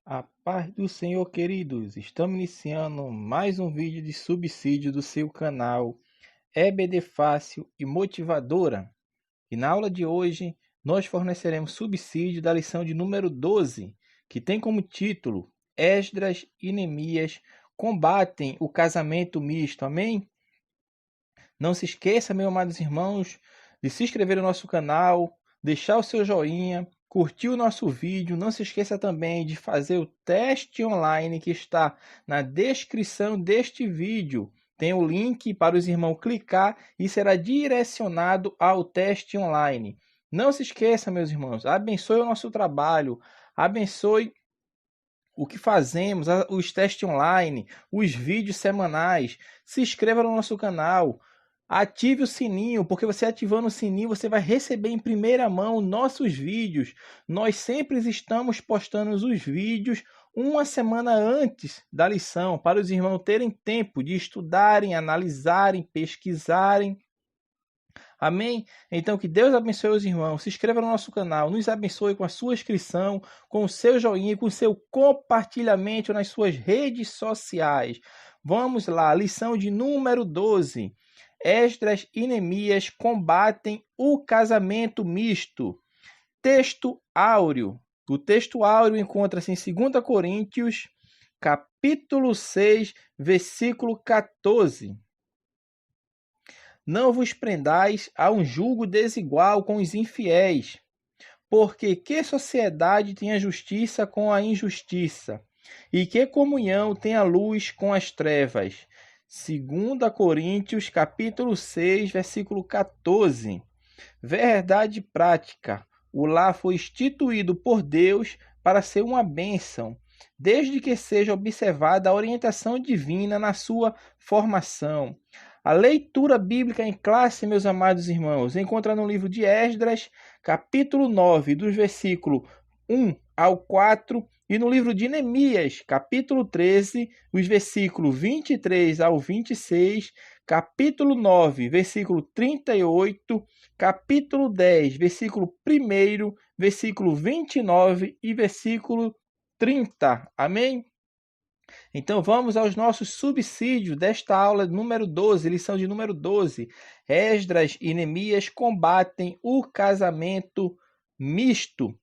A paz do Senhor, queridos. Estamos iniciando mais um vídeo de subsídio do seu canal EBD Fácil e Motivadora. E na aula de hoje, nós forneceremos subsídio da lição de número 12, que tem como título Esdras e Neemias combatem o casamento misto. Amém? Não se esqueça, meus amados irmãos, de se inscrever no nosso canal, deixar o seu joinha, curtir o nosso vídeo. Não se esqueça também de fazer o teste online que está na descrição deste vídeo. Tem o link para os irmãos clicar e será direcionado ao teste online. Não se esqueça, meus irmãos, abençoe o nosso trabalho, abençoe o que fazemos, os testes online, os vídeos semanais. Se inscreva no nosso canal. Ative o sininho, porque você ativando o sininho, você vai receber em primeira mão nossos vídeos. Nós sempre estamos postando os vídeos uma semana antes da lição, para os irmãos terem tempo de estudarem, analisarem, pesquisarem. Amém? Então que Deus abençoe os irmãos. Se inscreva no nosso canal, nos abençoe com a sua inscrição, com o seu joinha, com o seu compartilhamento nas suas redes sociais. Vamos lá, lição de número 12. Esdras e Neemias combatem o casamento misto. Texto áureo. O texto áureo encontra-se em 2 Coríntios, capítulo 6, versículo 14. Não vos prendais a um julgo desigual com os infiéis, porque que sociedade tem a justiça com a injustiça? E que comunhão tem a luz com as trevas? 2 Coríntios, capítulo 6, versículo 14. Verdade prática. O lar foi instituído por Deus para ser uma bênção, desde que seja observada a orientação divina na sua formação. A leitura bíblica em classe, meus amados irmãos, encontra no livro de Esdras, capítulo 9, dos versículos 1 ao 4, e no livro de Neemias, capítulo 13, os versículos 23 ao 26, capítulo 9, versículo 38, capítulo 10, versículo 1, versículo 29 e versículo 30. Amém? Então vamos aos nossos subsídios desta aula número 12, lição de número 12. Esdras e Neemias combatem o casamento misto.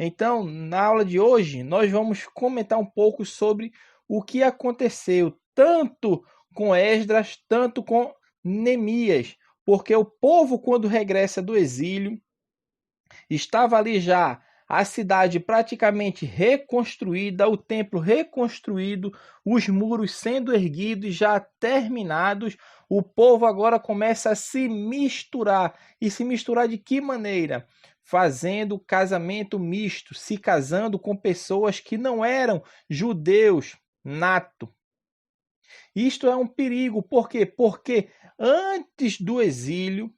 Então, na aula de hoje, nós vamos comentar um pouco sobre o que aconteceu, tanto com Esdras, tanto com Neemias, porque o povo, quando regressa do exílio, estava ali já a cidade praticamente reconstruída, o templo reconstruído, os muros sendo erguidos, já terminados. O povo agora começa a se misturar. E se misturar de que maneira? Fazendo casamento misto, se casando com pessoas que não eram judeus nato. Isto é um perigo. Por quê? Porque antes do exílio,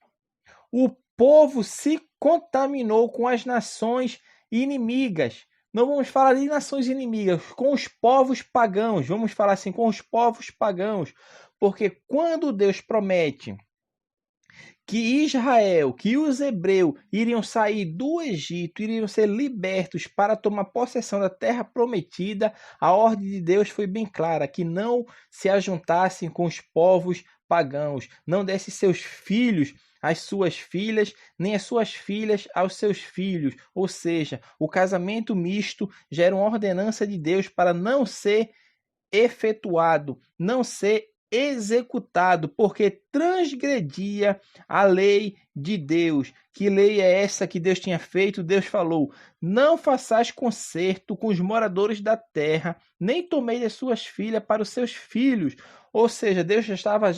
o povo se contaminou com as nações inimigas. Não vamos falar de nações inimigas, com os povos pagãos. Vamos falar assim, com os povos pagãos. Porque quando Deus promete que Israel, que os hebreus iriam sair do Egito, iriam ser libertos para tomar possessão da terra prometida, a ordem de Deus foi bem clara, que não se ajuntassem com os povos pagãos, não desse seus filhos às suas filhas, nem as suas filhas aos seus filhos. Ou seja, o casamento misto já era uma ordenança de Deus para não ser efetuado, não ser executado, porque transgredia a lei de Deus. Que lei é essa que Deus tinha feito? Deus falou: não façais concerto com os moradores da terra, nem tomeis as suas filhas para os seus filhos. Ou seja, Deus já estava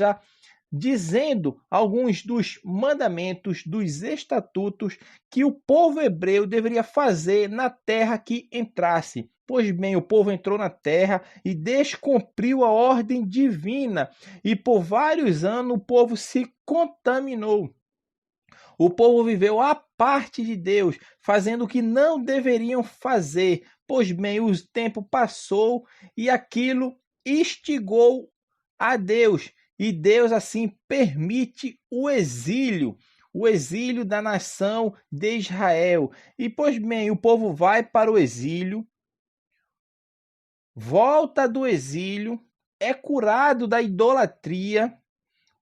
dizendo alguns dos mandamentos, dos estatutos que o povo hebreu deveria fazer na terra que entrasse. Pois bem, o povo entrou na terra e descumpriu a ordem divina, e por vários anos o povo se contaminou. O povo viveu à parte de Deus, fazendo o que não deveriam fazer. Pois bem, o tempo passou e aquilo instigou a Deus. E Deus assim permite o exílio da nação de Israel. E pois bem, o povo vai para o exílio. volta do exílio, é curado da idolatria,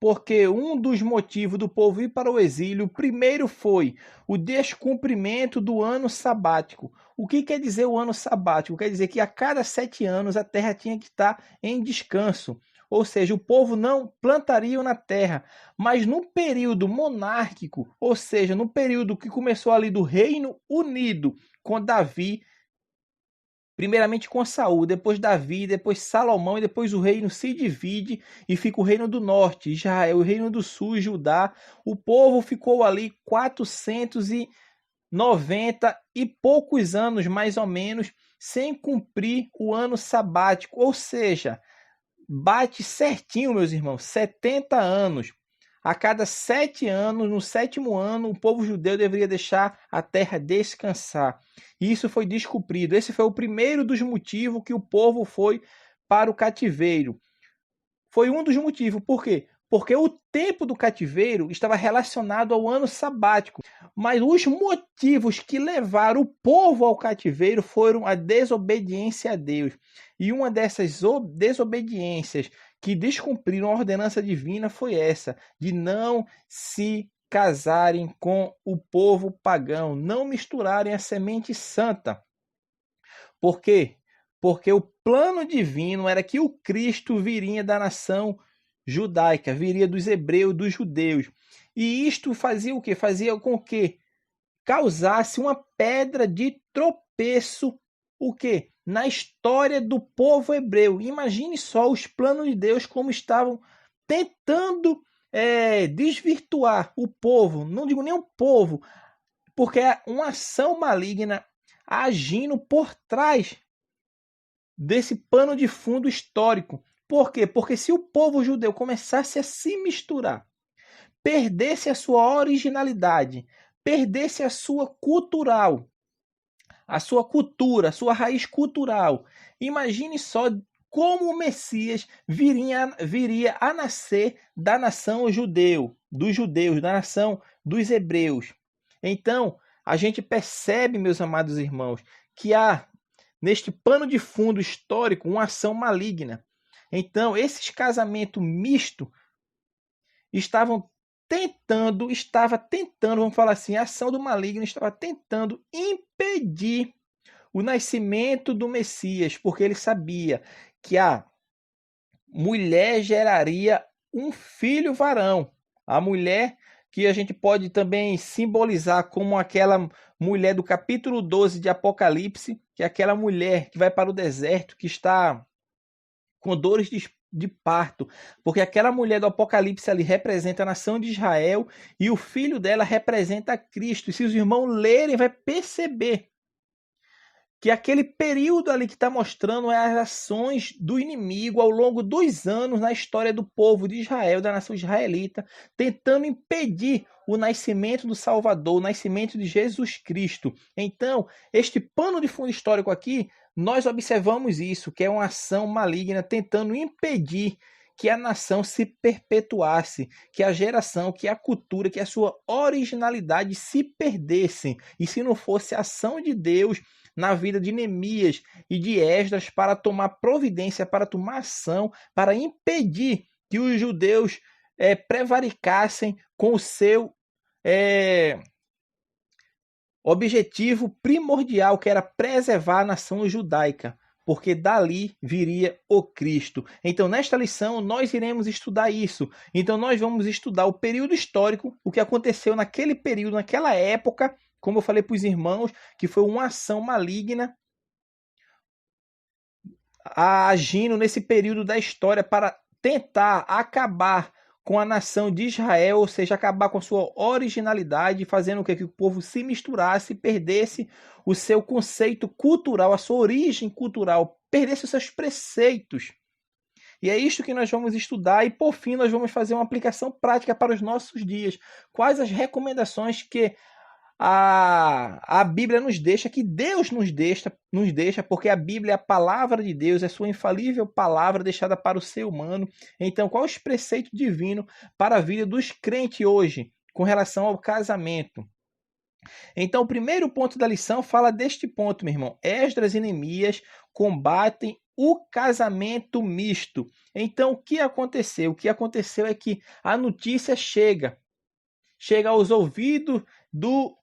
porque um dos motivos do povo ir para o exílio, primeiro foi o descumprimento do ano sabático. O que quer dizer o ano sabático? Quer dizer que a cada 7 anos a terra tinha que estar em descanso. Ou seja, o povo não plantaria na terra. Mas no período monárquico, ou seja, no período que começou ali do Reino Unido, com Davi, primeiramente com Saul, depois Davi, depois Salomão, e depois o reino se divide e fica o reino do norte, Israel, o reino do sul, Judá. O povo ficou ali 490 e poucos anos, mais ou menos, sem cumprir o ano sabático. Ou seja, bate certinho, meus irmãos, 70 anos. A cada 7 anos, no 7º ano, o povo judeu deveria deixar a terra descansar. E isso foi descumprido. Esse foi o primeiro dos motivos que o povo foi para o cativeiro. Foi um dos motivos. Por quê? Porque o tempo do cativeiro estava relacionado ao ano sabático. Mas os motivos que levaram o povo ao cativeiro foram a desobediência a Deus. E uma dessas desobediências que descumpriram a ordenança divina foi essa, de não se casarem com o povo pagão, não misturarem a semente santa. Por quê? Porque o plano divino era que o Cristo viria da nação judaica, viria dos hebreus, dos judeus. E isto fazia o quê? Fazia com que causasse uma pedra de tropeço, o quê? Na história do povo hebreu. Imagine só os planos de Deus como estavam tentando desvirtuar o povo. Não digo nem o povo, porque é uma ação maligna agindo por trás desse pano de fundo histórico. Por quê? Porque se o povo judeu começasse a se misturar, perdesse a sua originalidade, perdesse a sua cultural, a sua cultura, a sua raiz cultural, imagine só como o Messias viria a nascer da nação judeu, dos judeus, da nação dos hebreus. Então, a gente percebe, meus amados irmãos, que há neste pano de fundo histórico uma ação maligna. Então, esses casamentos mistos estava tentando, vamos falar assim, a ação do maligno estava tentando impedir o nascimento do Messias, porque ele sabia que a mulher geraria um filho varão. A mulher que a gente pode também simbolizar como aquela mulher do capítulo 12 de Apocalipse, que é aquela mulher que vai para o deserto, que está com dores de parto, porque aquela mulher do Apocalipse ali representa a nação de Israel e o filho dela representa Cristo. E se os irmãos lerem, vai perceber que aquele período ali que está mostrando é as ações do inimigo ao longo dos anos na história do povo de Israel, da nação israelita, tentando impedir o nascimento do Salvador, o nascimento de Jesus Cristo. Então, este pano de fundo histórico aqui, nós observamos isso, que é uma ação maligna tentando impedir que a nação se perpetuasse, que a geração, que a cultura, que a sua originalidade se perdessem. E se não fosse a ação de Deus na vida de Neemias e de Esdras para tomar providência, para tomar ação, para impedir que os judeus prevaricassem com o seu objetivo primordial, que era preservar a nação judaica, porque dali viria o Cristo. Então, nesta lição, nós iremos estudar isso. Então, nós vamos estudar o período histórico, o que aconteceu naquele período, naquela época, como eu falei para os irmãos, que foi uma ação maligna agindo nesse período da história para tentar acabar com a nação de Israel, ou seja, acabar com a sua originalidade, fazendo com que o povo se misturasse, perdesse o seu conceito cultural, a sua origem cultural, perdesse os seus preceitos. E é isto que nós vamos estudar e, por fim, nós vamos fazer uma aplicação prática para os nossos dias. Quais as recomendações que a Bíblia nos deixa, que Deus nos deixa, porque a Bíblia é a palavra de Deus, é a sua infalível palavra deixada para o ser humano. Então, qual é o preceito divino para a vida dos crentes hoje, com relação ao casamento? Então, o primeiro ponto da lição fala deste ponto, meu irmão. Esdras e Neemias combatem o casamento misto. Então, o que aconteceu? O que aconteceu é que a notícia chega aos ouvidos do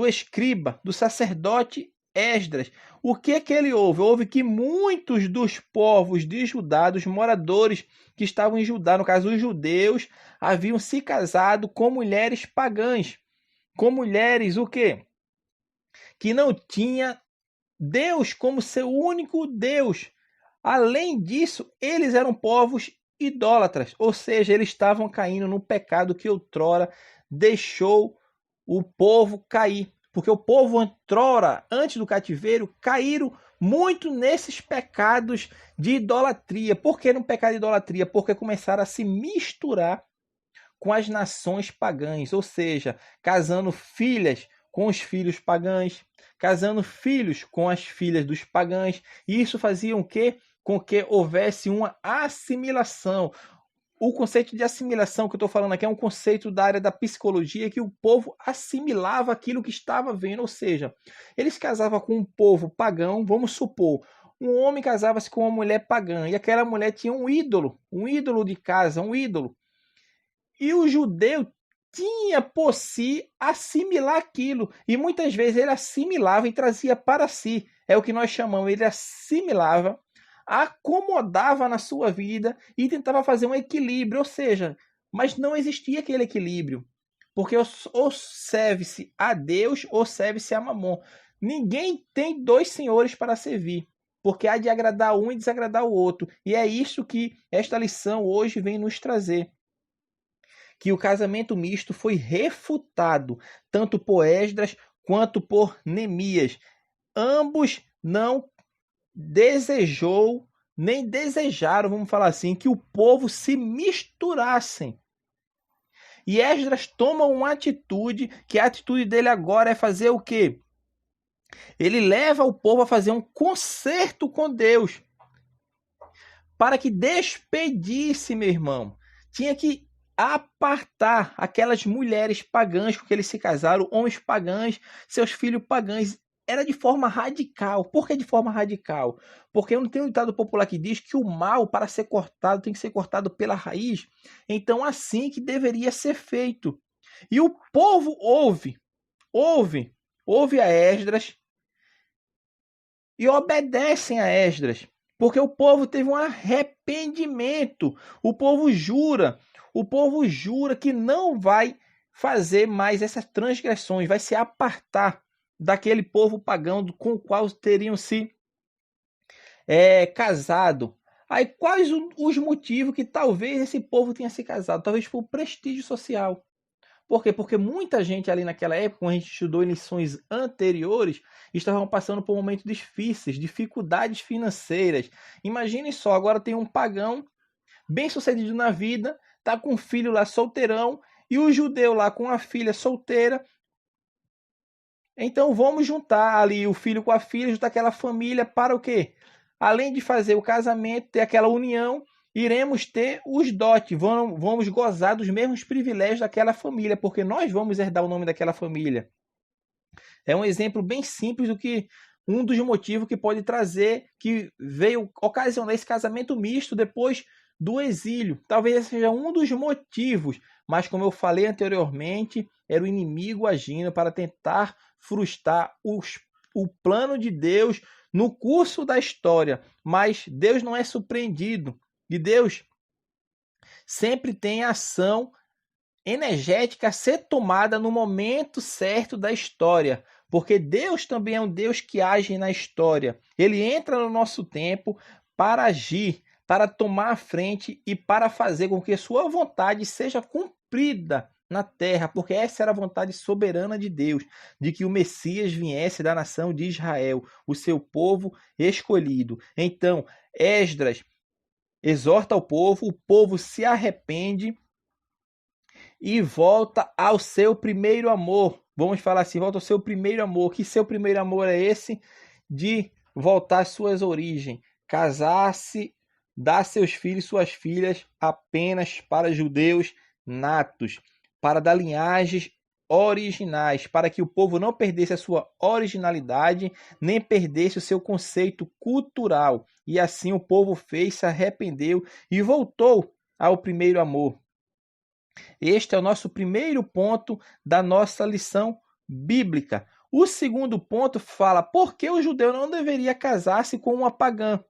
escriba, do sacerdote Esdras. O que ele ouve? Houve que muitos dos povos de Judá, dos moradores que estavam em Judá, no caso os judeus, haviam se casado com mulheres pagãs. Com mulheres o quê? Que não tinha Deus como seu único Deus. Além disso, eles eram povos idólatras, ou seja, eles estavam caindo no pecado que outrora deixou o povo cair. Porque o povo outrora, antes do cativeiro, caíram muito nesses pecados de idolatria. Por que no pecado de idolatria? Porque começaram a se misturar com as nações pagãs, ou seja, casando filhas com os filhos pagãos, casando filhos com as filhas dos pagãos. E isso fazia o quê? Com que houvesse uma assimilação. O conceito de assimilação que eu estou falando aqui é um conceito da área da psicologia, que o povo assimilava aquilo que estava vendo, ou seja, eles casavam com um povo pagão, vamos supor, um homem casava-se com uma mulher pagã, e aquela mulher tinha um ídolo de casa, um ídolo. E o judeu tinha por si assimilar aquilo, e muitas vezes ele assimilava e trazia para si, é o que nós chamamos, ele assimilava, acomodava na sua vida e tentava fazer um equilíbrio, ou seja, mas não existia aquele equilíbrio, porque ou serve-se a Deus ou serve-se a Mamon. Ninguém tem dois senhores para servir, porque há de agradar um e desagradar o outro, e é isso que esta lição hoje vem nos trazer, que o casamento misto foi refutado, tanto por Esdras quanto por Neemias. Ambos não nem desejaram, vamos falar assim, que o povo se misturassem. E Esdras toma uma atitude, que a atitude dele agora é fazer o quê? Ele leva o povo a fazer um concerto com Deus, para que despedisse, meu irmão. Tinha que apartar aquelas mulheres pagãs com que eles se casaram, homens pagãos, seus filhos pagãos. Era de forma radical. Por que de forma radical? Porque não tem um ditado popular que diz que o mal, para ser cortado, tem que ser cortado pela raiz. Então, assim que deveria ser feito. E o povo ouve a Esdras e obedecem a Esdras. Porque o povo teve um arrependimento. O povo jura que não vai fazer mais essas transgressões, vai se apartar daquele povo pagão com o qual teriam se casado. Aí quais os motivos que talvez esse povo tenha se casado? Talvez por prestígio social. Por quê? Porque muita gente ali naquela época, quando a gente estudou em lições anteriores, estavam passando por momentos difíceis, dificuldades financeiras. Imagine só, agora tem um pagão bem sucedido na vida, tá com um filho lá solteirão, e o judeu lá com a filha solteira. Então vamos juntar ali o filho com a filha, juntar aquela família para o quê? Além de fazer o casamento, ter aquela união, iremos ter os dotes, vamos gozar dos mesmos privilégios daquela família, porque nós vamos herdar o nome daquela família. É um exemplo bem simples do que um dos motivos que pode trazer, que veio ocasionar esse casamento misto depois do exílio. Talvez seja um dos motivos, mas como eu falei anteriormente, era o inimigo agindo para tentar frustrar o plano de Deus no curso da história. Mas Deus não é surpreendido. E Deus sempre tem ação energética a ser tomada no momento certo da história. Porque Deus também é um Deus que age na história. Ele entra no nosso tempo para agir, para tomar a frente e para fazer com que sua vontade seja cumprida na terra, porque essa era a vontade soberana de Deus, de que o Messias viesse da nação de Israel, o seu povo escolhido. Então, Esdras exorta o povo se arrepende e volta ao seu primeiro amor. Vamos falar assim, volta ao seu primeiro amor. Que seu primeiro amor é esse? De voltar às suas origens, casar-se, dar seus filhos e suas filhas apenas para judeus natos, para da linhagem originais, para que o povo não perdesse a sua originalidade, nem perdesse o seu conceito cultural. E assim o povo fez, se arrependeu e voltou ao primeiro amor. Este é o nosso primeiro ponto da nossa lição bíblica. O segundo ponto fala por que o judeu não deveria casar-se com uma pagã.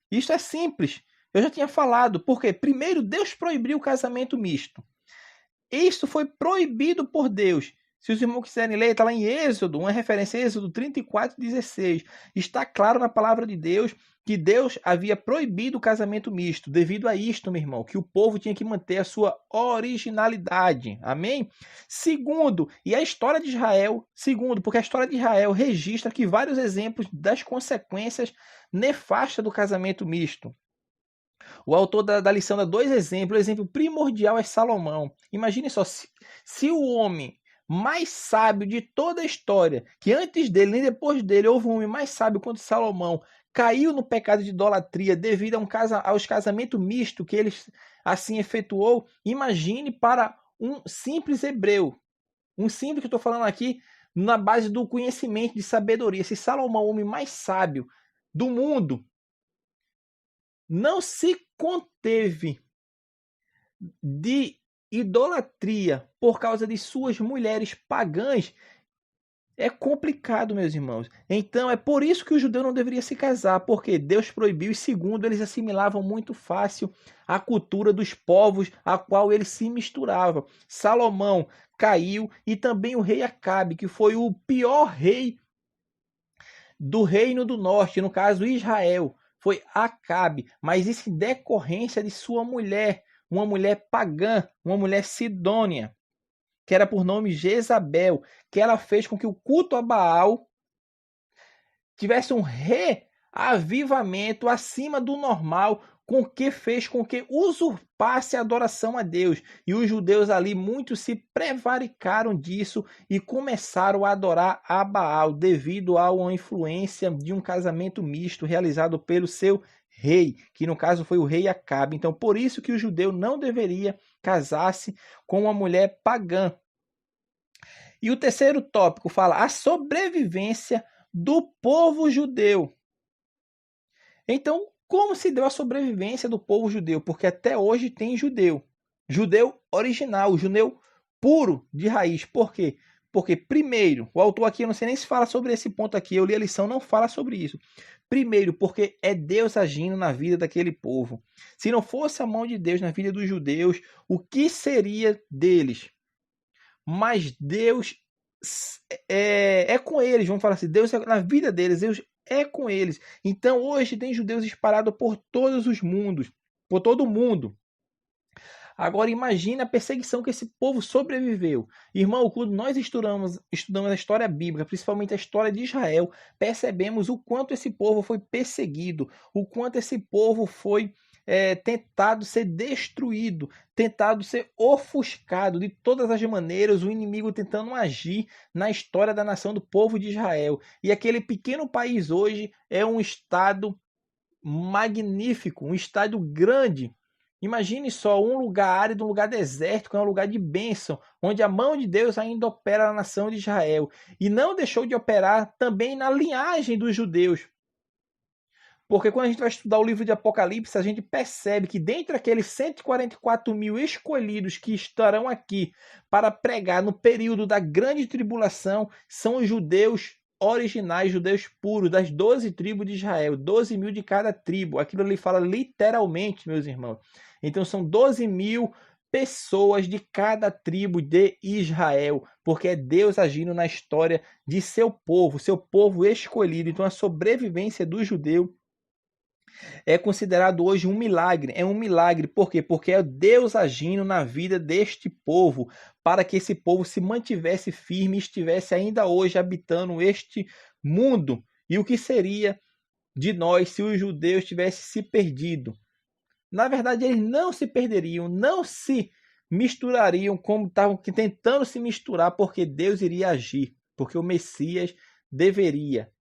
Isto é simples. Eu já tinha falado, porque primeiro Deus proibiu o casamento misto. Isto foi proibido por Deus. Se os irmãos quiserem ler, está lá em Êxodo, uma referência a Êxodo 34:16. Está claro na palavra de Deus que Deus havia proibido o casamento misto, devido a isto, meu irmão, que o povo tinha que manter a sua originalidade. Amém? Segundo, e a história de Israel, porque a história de Israel registra aqui vários exemplos das consequências nefastas do casamento misto. O autor da lição dá dois exemplos. O exemplo primordial é Salomão. Imagine só, se o homem mais sábio de toda a história, que antes dele nem depois dele houve um homem mais sábio quanto Salomão, caiu no pecado de idolatria devido aos casamentos mistos que ele assim efetuou, imagine para um simples hebreu. Um simples que eu estou falando aqui na base do conhecimento, de sabedoria. Se Salomão, o homem mais sábio do mundo, não se conteve de idolatria por causa de suas mulheres pagãs, é complicado, meus irmãos. Então é por isso que o judeu não deveria se casar, porque Deus proibiu e segundo, eles assimilavam muito fácil a cultura dos povos a qual eles se misturavam. Salomão caiu e também o rei Acabe, que foi o pior rei do reino do norte, no caso Israel. Foi Acabe, mas isso em decorrência de sua mulher, uma mulher pagã, uma mulher sidônia, que era por nome Jezabel, que ela fez com que o culto a Baal tivesse um reavivamento acima do normal, fez com que usurpasse a adoração a Deus. E os judeus ali, muitos se prevaricaram disso e começaram a adorar a Baal, devido a uma influência de um casamento misto realizado pelo seu rei, que no caso foi o rei Acabe. Então, por isso que o judeu não deveria casar-se com uma mulher pagã. E o terceiro tópico fala a sobrevivência do povo judeu. Então, como se deu a sobrevivência do povo judeu? Porque até hoje tem judeu. Judeu original, judeu puro de raiz. Por quê? Porque, primeiro, o autor aqui, eu não sei nem se fala sobre esse ponto aqui, eu li a lição, não fala sobre isso. Primeiro, porque é Deus agindo na vida daquele povo. Se não fosse a mão de Deus na vida dos judeus, o que seria deles? Mas Deus é com eles, vamos falar assim, Deus é na vida deles, Deus é com eles. Então hoje tem judeus espalhados por todos os mundos, por todo o mundo. Agora imagine a perseguição que esse povo sobreviveu. Irmão, quando nós estudamos a história bíblica, principalmente a história de Israel, percebemos o quanto esse povo foi perseguido, o quanto esse povo foi tentado ser destruído, tentado ser ofuscado de todas as maneiras, o inimigo tentando agir na história da nação do povo de Israel. E aquele pequeno país hoje é um estado magnífico, um estado grande. Imagine só um lugar árido, um lugar desértico, é um lugar de bênção, onde a mão de Deus ainda opera na nação de Israel. E não deixou de operar também na linhagem dos judeus. Porque quando a gente vai estudar o livro de Apocalipse, a gente percebe que dentre aqueles 144 mil escolhidos que estarão aqui para pregar no período da grande tribulação, são os judeus originais, judeus puros, das 12 tribos de Israel, 12 mil de cada tribo. Aquilo ali fala literalmente, meus irmãos. Então são 12 mil pessoas de cada tribo de Israel, porque é Deus agindo na história de seu povo escolhido. Então a sobrevivência do judeu é considerado hoje um milagre. É um milagre. Por quê? Porque é Deus agindo na vida deste povo, para que esse povo se mantivesse firme e estivesse ainda hoje habitando este mundo. E o que seria de nós se os judeus tivessem se perdido? Na verdade, eles não se perderiam, não se misturariam como estavam tentando se misturar, porque Deus iria agir. Porque o Messias viria,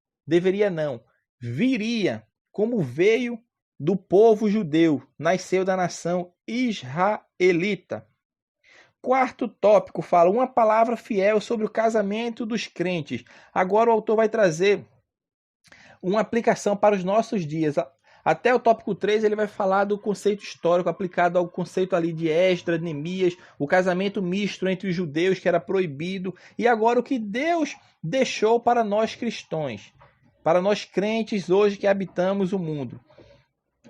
como veio do povo judeu, nasceu da nação israelita. quarto tópico fala uma palavra fiel sobre o casamento dos crentes. Agora o autor vai trazer uma aplicação para os nossos dias. Até o tópico 3 ele vai falar do conceito histórico aplicado ao conceito ali de Esdras, Neemias, o casamento misto entre os judeus que era proibido, e agora o que Deus deixou para nós cristãos, para nós crentes hoje que habitamos o mundo.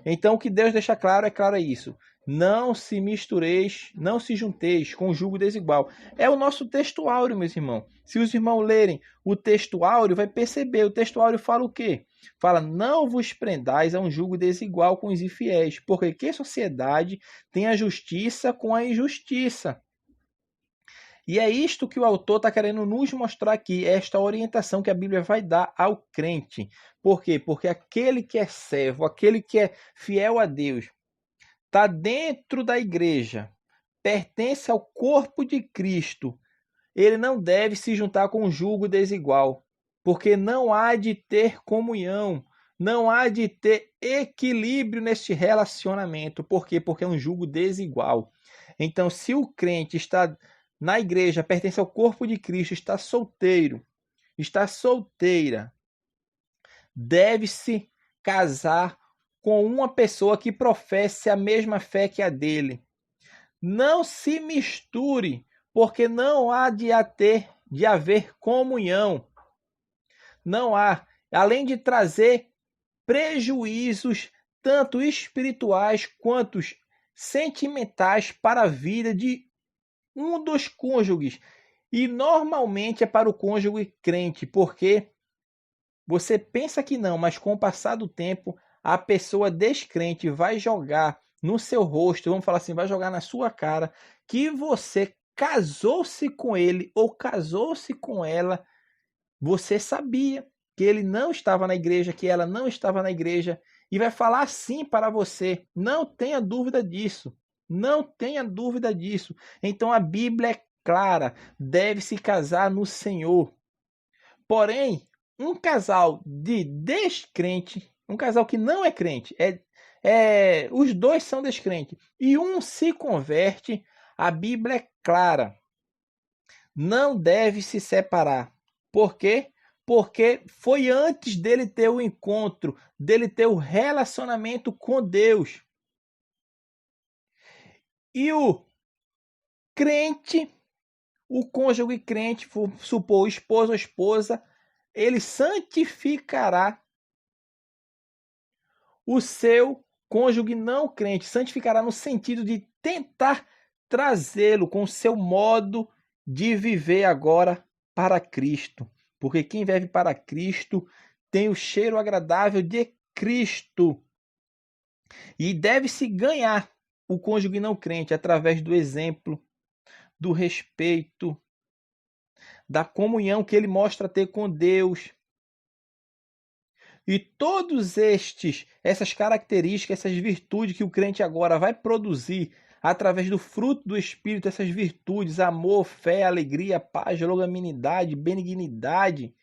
Então o que Deus deixa claro é isso. Não se mistureis, não se junteis com julgo desigual. É o nosso texto áureo, meus irmãos. Se os irmãos lerem o texto áureo, vai perceber. O texto áureo fala o quê? Fala, não vos prendais a um julgo desigual com os infiéis, porque que sociedade tem a justiça com a injustiça? E é isto que o autor está querendo nos mostrar aqui, esta orientação que a Bíblia vai dar ao crente. Por quê? Porque aquele que é servo, aquele que é fiel a Deus, está dentro da igreja, pertence ao corpo de Cristo, ele não deve se juntar com um julgo desigual, porque não há de ter comunhão, não há de ter equilíbrio neste relacionamento. Por quê? Porque é um julgo desigual. Então, se o crente está na igreja, pertence ao corpo de Cristo, está solteiro, está solteira, deve-se casar com uma pessoa que professe a mesma fé que a dele. Não se misture, porque não há de haver comunhão. Não há, além de trazer prejuízos tanto espirituais quanto sentimentais para a vida de um dos cônjuges. E normalmente é para o cônjuge crente, porque você pensa que não, mas com o passar do tempo, a pessoa descrente vai jogar no seu rosto, vamos falar assim, vai jogar na sua cara, que você casou-se com ele ou casou-se com ela, você sabia que ele não estava na igreja, que ela não estava na igreja, e vai falar assim para você. Não tenha dúvida disso. Não tenha dúvida disso. Então a Bíblia é clara, deve se casar no Senhor. Porém, um casal de descrente, um casal que não é crente, os dois são descrentes, e um se converte, a Bíblia é clara. Não deve se separar. Por quê? Porque foi antes dele ter o encontro, dele ter o relacionamento com Deus. E o crente, o cônjuge crente, supor o esposo ou esposa, ele santificará o seu cônjuge não crente, santificará no sentido de tentar trazê-lo com o seu modo de viver agora para Cristo. Porque quem vive para Cristo tem o cheiro agradável de Cristo. E deve-se ganhar o cônjuge não crente através do exemplo, do respeito, da comunhão que ele mostra ter com Deus. E todos essas características, essas virtudes que o crente agora vai produzir através do fruto do Espírito, essas virtudes, amor, fé, alegria, paz, longanimidade, benignidade,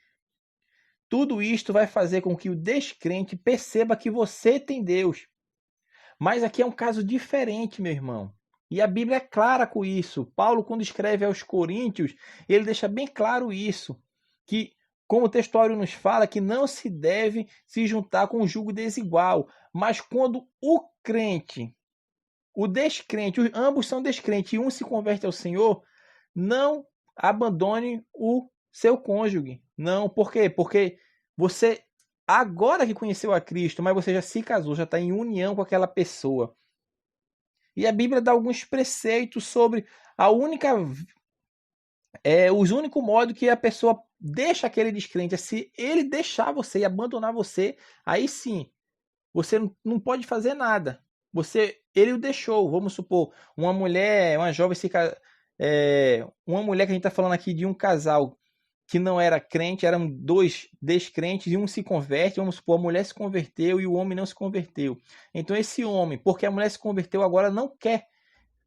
tudo isto vai fazer com que o descrente perceba que você tem Deus. Mas aqui é um caso diferente, meu irmão. E a Bíblia é clara com isso. Paulo, quando escreve aos Coríntios, ele deixa bem claro isso, que como o textuário nos fala, que não se deve se juntar com um jugo desigual. Mas quando o crente, o descrente, ambos são descrentes e um se converte ao Senhor, não abandone o seu cônjuge. Não, por quê? Porque você, agora que conheceu a Cristo, mas você já se casou, já está em união com aquela pessoa. E a Bíblia dá alguns preceitos sobre os únicos modos que a pessoa deixa aquele descrente. É se ele deixar você e abandonar você, aí sim, você não pode fazer nada. Ele o deixou. Vamos supor, uma mulher, uma jovem uma mulher que a gente está falando aqui de um casal que não era crente, eram dois descrentes e um se converte. Vamos supor, a mulher se converteu e o homem não se converteu. Então esse homem, porque a mulher se converteu, agora não quer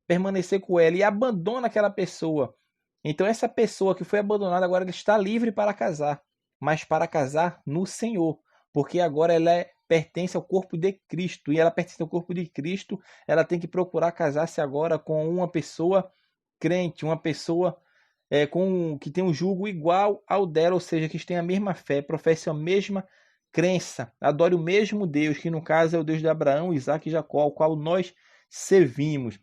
permanecer com ela e abandona aquela pessoa. Então essa pessoa que foi abandonada agora está livre para casar, mas para casar no Senhor, porque agora ela pertence ao corpo de Cristo, e ela pertence ao corpo de Cristo, ela tem que procurar casar-se agora com uma pessoa crente, uma pessoa que tem um jugo igual ao dela, ou seja, que tem a mesma fé, professe a mesma crença, adore o mesmo Deus, que no caso é o Deus de Abraão, Isaac e Jacó, ao qual nós servimos.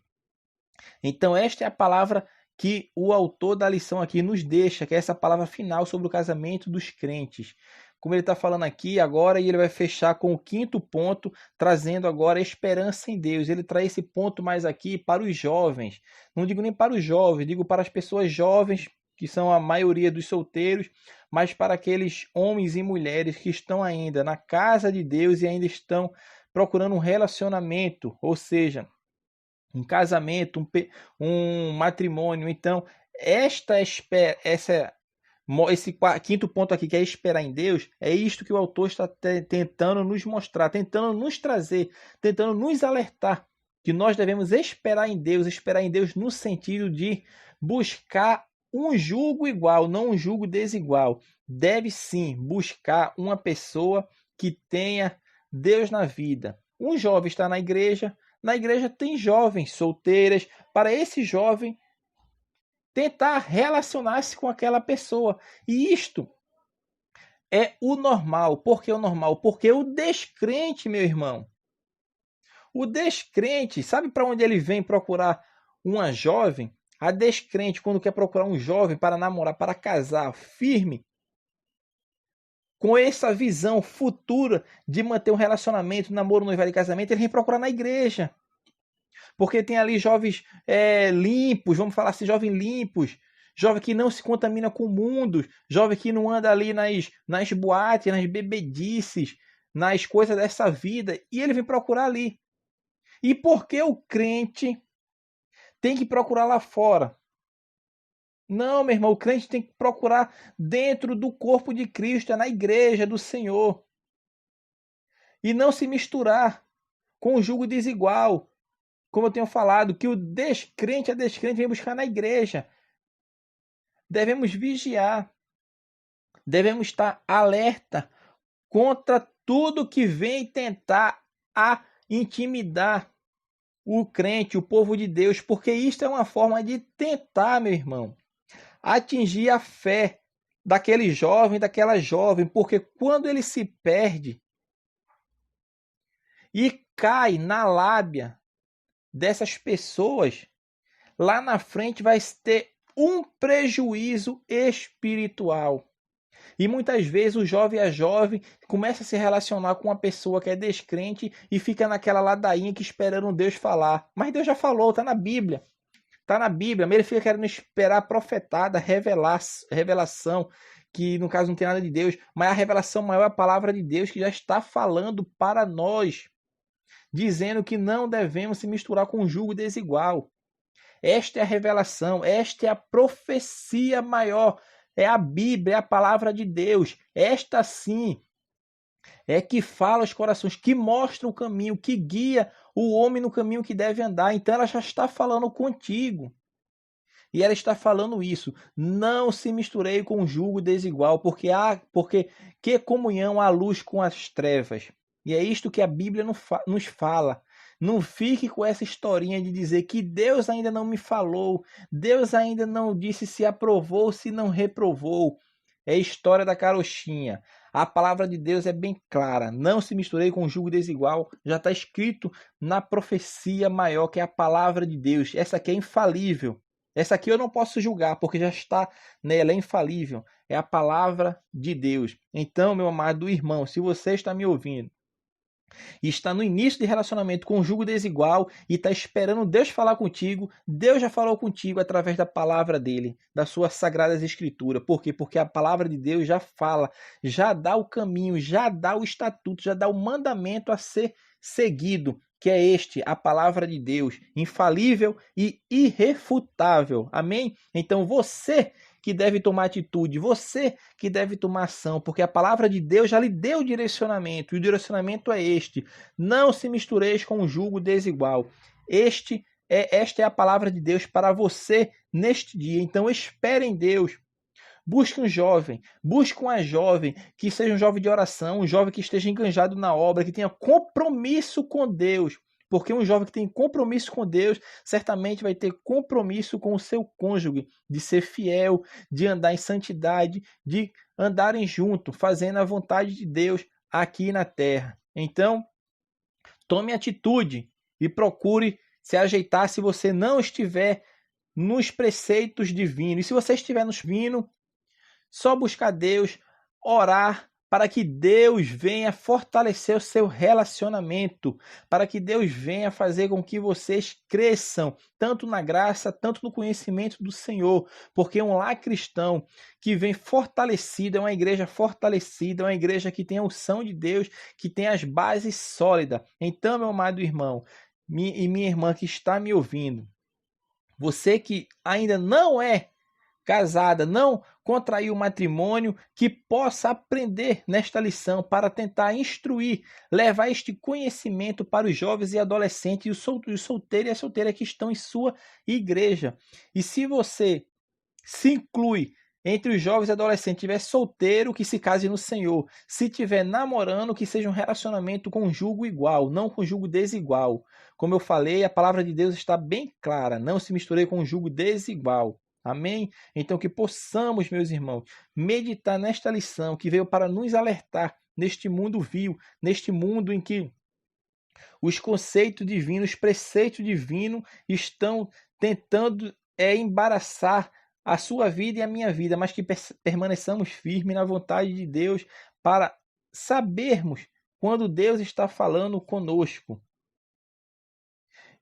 Então esta é a palavra que o autor da lição aqui nos deixa, que é essa palavra final sobre o casamento dos crentes. Como ele está falando aqui agora, e ele vai fechar com o quinto ponto, trazendo agora esperança em Deus. Ele traz esse ponto mais aqui para os jovens. Não digo nem para os jovens, digo para as pessoas jovens, que são a maioria dos solteiros, mas para aqueles homens e mulheres que estão ainda na casa de Deus e ainda estão procurando um relacionamento, ou seja, um casamento, um matrimônio. Então, esse quinto ponto aqui, que é esperar em Deus, é isto que o autor está tentando nos mostrar, tentando nos trazer, tentando nos alertar, que nós devemos esperar em Deus no sentido de buscar um jugo igual, não um jugo desigual. Deve sim buscar uma pessoa que tenha Deus na vida. Um jovem está na igreja tem jovens solteiras, para esse jovem tentar relacionar-se com aquela pessoa. E isto é o normal. Por que o normal? Porque o descrente, meu irmão, o descrente, sabe para onde ele vem procurar uma jovem? A descrente, quando quer procurar um jovem para namorar, para casar, firme, com essa visão futura de manter um relacionamento, namoro, noivado e casamento, ele vem procurar na igreja. Porque tem ali jovens limpos, vamos falar assim, jovens limpos, jovem que não se contamina com o mundo, jovem que não anda ali nas boates, nas bebedices, nas coisas dessa vida, e ele vem procurar ali. E por que o crente tem que procurar lá fora? Não, meu irmão, o crente tem que procurar dentro do corpo de Cristo, na igreja do Senhor. E não se misturar com o jugo desigual. Como eu tenho falado, que o descrente, a descrente vem buscar na igreja. Devemos vigiar. Devemos estar alerta contra tudo que vem tentar intimidar o crente, o povo de Deus, porque isto é uma forma de tentar, meu irmão, atingir a fé daquele jovem, daquela jovem, porque quando ele se perde e cai na lábia dessas pessoas, lá na frente vai ter um prejuízo espiritual. E muitas vezes o jovem a jovem começa a se relacionar com uma pessoa que é descrente e fica naquela ladainha que esperando Deus falar. Mas Deus já falou, está na Bíblia. Está na Bíblia, mas ele fica querendo esperar a profetada, revelação, que no caso não tem nada de Deus, mas a revelação maior é a palavra de Deus que já está falando para nós, dizendo que não devemos se misturar com um jugo desigual. Esta é a revelação, esta é a profecia maior, é a Bíblia, é a palavra de Deus. Esta sim é que fala aos corações, que mostra o caminho, que guia o homem no caminho que deve andar. Então ela já está falando contigo. E ela está falando isso. Não se misturei com o jugo desigual, porque que comunhão há a luz com as trevas. E é isto que a Bíblia nos fala. Não fique com essa historinha de dizer que Deus ainda não me falou, Deus ainda não disse se aprovou ou se não reprovou. É a história da carochinha. A palavra de Deus é bem clara. Não se misturei com o jugo desigual. Já está escrito na profecia maior, que é a palavra de Deus. Essa aqui é infalível. Essa aqui eu não posso julgar, porque já está nela, é infalível. É a palavra de Deus. Então, meu amado irmão, se você está me ouvindo e está no início de relacionamento com um jugo desigual e está esperando Deus falar contigo, Deus já falou contigo através da palavra dele, das suas sagradas escrituras. Por quê? Porque a palavra de Deus já fala, já dá o caminho, já dá o estatuto, já dá o mandamento a ser seguido, que é a palavra de Deus, infalível e irrefutável. Amém? Então você que deve tomar atitude, você que deve tomar ação, porque a palavra de Deus já lhe deu o direcionamento, e o direcionamento é este: não se mistureis com o jugo desigual. Esta é a palavra de Deus para você neste dia. Então espere em Deus. Busque um jovem, busque uma jovem que seja um jovem de oração, um jovem que esteja enganjado na obra, que tenha compromisso com Deus. Porque um jovem que tem compromisso com Deus, certamente vai ter compromisso com o seu cônjuge, de ser fiel, de andar em santidade, de andarem junto, fazendo a vontade de Deus aqui na terra. Então, tome atitude e procure se ajeitar se você não estiver nos preceitos divinos. E se você estiver nos divinos, só buscar Deus, orar, para que Deus venha fortalecer o seu relacionamento, para que Deus venha fazer com que vocês cresçam, tanto na graça, tanto no conhecimento do Senhor, porque um lar cristão que vem fortalecido, é uma igreja fortalecida, é uma igreja que tem a unção de Deus, que tem as bases sólidas. Então, meu amado irmão e minha irmã que está me ouvindo, você que ainda não é casada, não contraiu o matrimônio, que possa aprender nesta lição para tentar instruir, levar este conhecimento para os jovens e adolescentes e os solteiros e as solteiras que estão em sua igreja. E se você se inclui entre os jovens e adolescentes, tiver solteiro, que se case no Senhor. Se tiver namorando, que seja um relacionamento com julgo igual, não com julgo desigual. Como eu falei, a palavra de Deus está bem clara, não se misture com julgo desigual. Amém? Então que possamos, meus irmãos, meditar nesta lição que veio para nos alertar neste mundo vil, neste mundo em que os conceitos divinos, os preceitos divinos estão tentando embaraçar a sua vida e a minha vida, mas que permaneçamos firmes na vontade de Deus para sabermos quando Deus está falando conosco.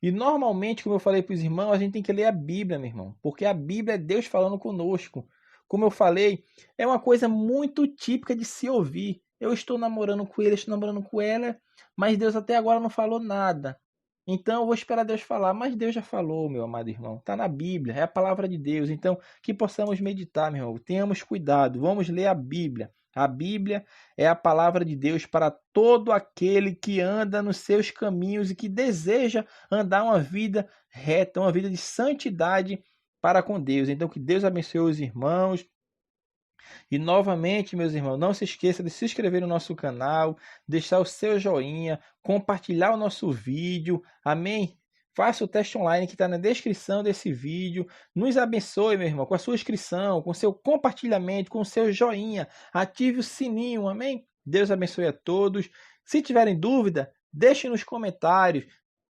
E normalmente, como eu falei para os irmãos, a gente tem que ler a Bíblia, meu irmão, porque a Bíblia é Deus falando conosco. Como eu falei, é uma coisa muito típica de se ouvir. Eu estou namorando com ele, estou namorando com ela, mas Deus até agora não falou nada. Então eu vou esperar Deus falar, mas Deus já falou, meu amado irmão. Está na Bíblia, é a palavra de Deus. Então que possamos meditar, meu irmão. Tenhamos cuidado, vamos ler a Bíblia. A Bíblia é a palavra de Deus para todo aquele que anda nos seus caminhos e que deseja andar uma vida reta, uma vida de santidade para com Deus. Então que Deus abençoe os irmãos. E novamente, meus irmãos, não se esqueça de se inscrever no nosso canal, deixar o seu joinha, compartilhar o nosso vídeo. Amém? Faça o teste online que está na descrição desse vídeo. Nos abençoe, meu irmão, com a sua inscrição, com o seu compartilhamento, com o seu joinha. Ative o sininho, amém? Deus abençoe a todos. Se tiverem dúvida, deixe nos comentários.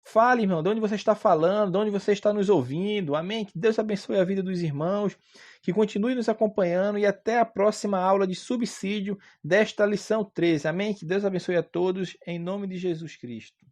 Fale, irmão, de onde você está falando, de onde você está nos ouvindo. Amém? Que Deus abençoe a vida dos irmãos, que continue nos acompanhando e até a próxima aula de subsídio desta lição 13. Amém? Que Deus abençoe a todos, em nome de Jesus Cristo.